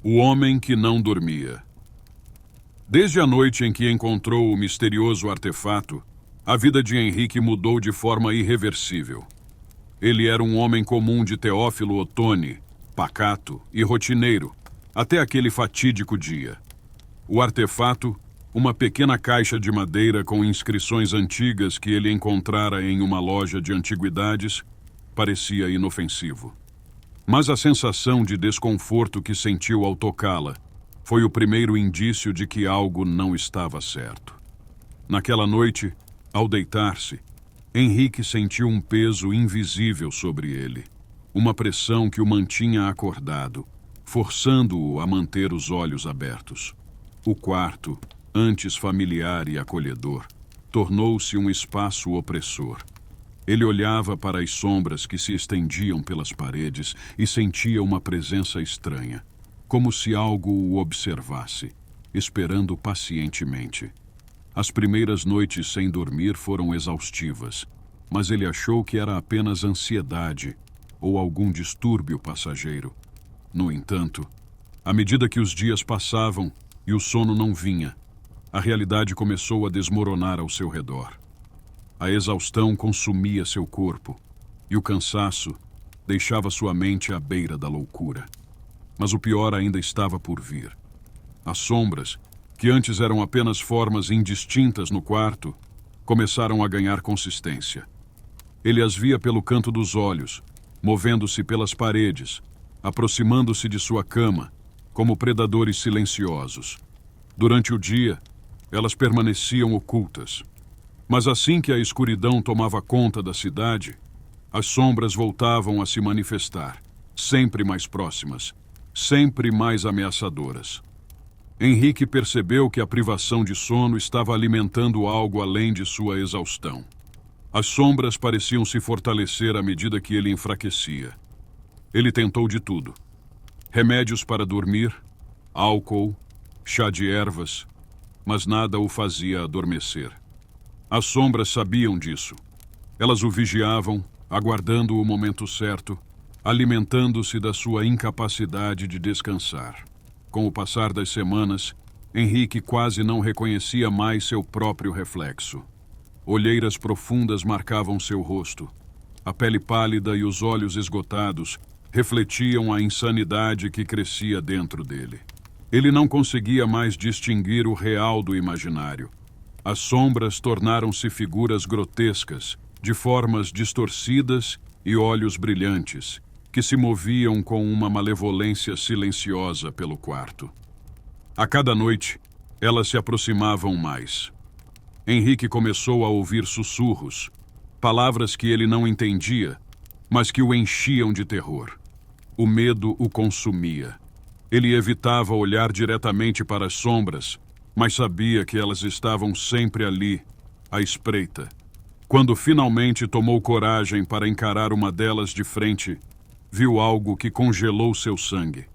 O homem que não dormia. Desde a noite em que encontrou o misterioso artefato, a vida de Henrique mudou de forma irreversível. Ele era um homem comum de Teófilo Otoni, pacato e rotineiro, até aquele fatídico dia. O artefato, uma pequena caixa de madeira com inscrições antigas que ele encontrara em uma loja de antiguidades, parecia inofensivo. Mas a sensação de desconforto que sentiu ao tocá-la foi o primeiro indício de que algo não estava certo. Naquela noite, ao deitar-se, Henrique sentiu um peso invisível sobre ele, uma pressão que o mantinha acordado, forçando-o a manter os olhos abertos. O quarto, antes familiar e acolhedor, tornou-se um espaço opressor. Ele olhava para as sombras que se estendiam pelas paredes e sentia uma presença estranha, como se algo o observasse, esperando pacientemente. As primeiras noites sem dormir foram exaustivas, mas ele achou que era apenas ansiedade ou algum distúrbio passageiro. No entanto, à medida que os dias passavam e o sono não vinha, a realidade começou a desmoronar ao seu redor. A exaustão consumia seu corpo e o cansaço deixava sua mente à beira da loucura. Mas o pior ainda estava por vir. As sombras, que antes eram apenas formas indistintas no quarto, começaram a ganhar consistência. Ele as via pelo canto dos olhos, movendo-se pelas paredes, aproximando-se de sua cama, como predadores silenciosos. Durante o dia, elas permaneciam ocultas. Mas assim que a escuridão tomava conta da cidade, as sombras voltavam a se manifestar, sempre mais próximas, sempre mais ameaçadoras. Henrique percebeu que a privação de sono estava alimentando algo além de sua exaustão. As sombras pareciam se fortalecer à medida que ele enfraquecia. Ele tentou de tudo: remédios para dormir, álcool, chá de ervas, mas nada o fazia adormecer. As sombras sabiam disso. Elas o vigiavam, aguardando o momento certo, alimentando-se da sua incapacidade de descansar. Com o passar das semanas, Henrique quase não reconhecia mais seu próprio reflexo. Olheiras profundas marcavam seu rosto. A pele pálida e os olhos esgotados refletiam a insanidade que crescia dentro dele. Ele não conseguia mais distinguir o real do imaginário. As sombras tornaram-se figuras grotescas, de formas distorcidas e olhos brilhantes, que se moviam com uma malevolência silenciosa pelo quarto. A cada noite, elas se aproximavam mais. Henrique começou a ouvir sussurros, palavras que ele não entendia, mas que o enchiam de terror. O medo o consumia. Ele evitava olhar diretamente para as sombras, mas sabia que elas estavam sempre ali, à espreita. Quando finalmente tomou coragem para encarar uma delas de frente, viu algo que congelou seu sangue.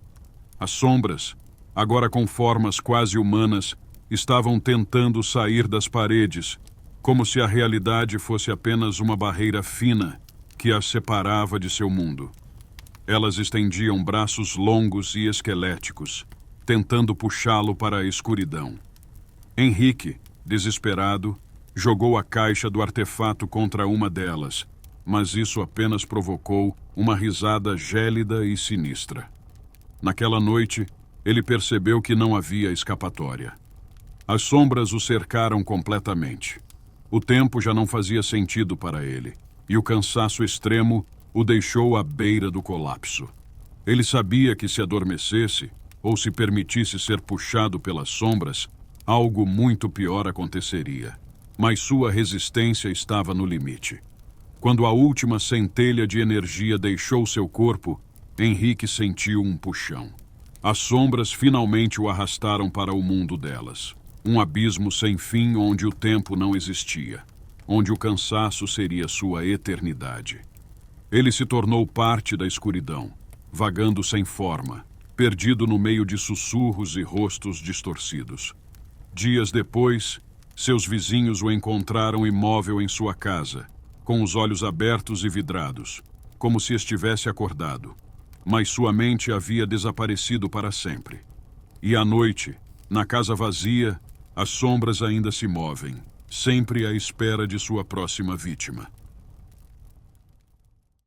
As sombras, agora com formas quase humanas, estavam tentando sair das paredes, como se a realidade fosse apenas uma barreira fina que as separava de seu mundo. Elas estendiam braços longos e esqueléticos, tentando puxá-lo para a escuridão. Henrique, desesperado, jogou a caixa do artefato contra uma delas, mas isso apenas provocou uma risada gélida e sinistra. Naquela noite, ele percebeu que não havia escapatória. As sombras o cercaram completamente. O tempo já não fazia sentido para ele, e o cansaço extremo o deixou à beira do colapso. Ele sabia que se adormecesse, ou se permitisse ser puxado pelas sombras, algo muito pior aconteceria. Mas sua resistência estava no limite. Quando a última centelha de energia deixou seu corpo, Henrique sentiu um puxão. As sombras finalmente o arrastaram para o mundo delas. Um abismo sem fim onde o tempo não existia, onde o cansaço seria sua eternidade. Ele se tornou parte da escuridão, vagando sem forma, perdido no meio de sussurros e rostos distorcidos. Dias depois, seus vizinhos o encontraram imóvel em sua casa, com os olhos abertos e vidrados, como se estivesse acordado. mas sua mente havia desaparecido para sempre. E à noite, na casa vazia, as sombras ainda se movem, sempre à espera de sua próxima vítima.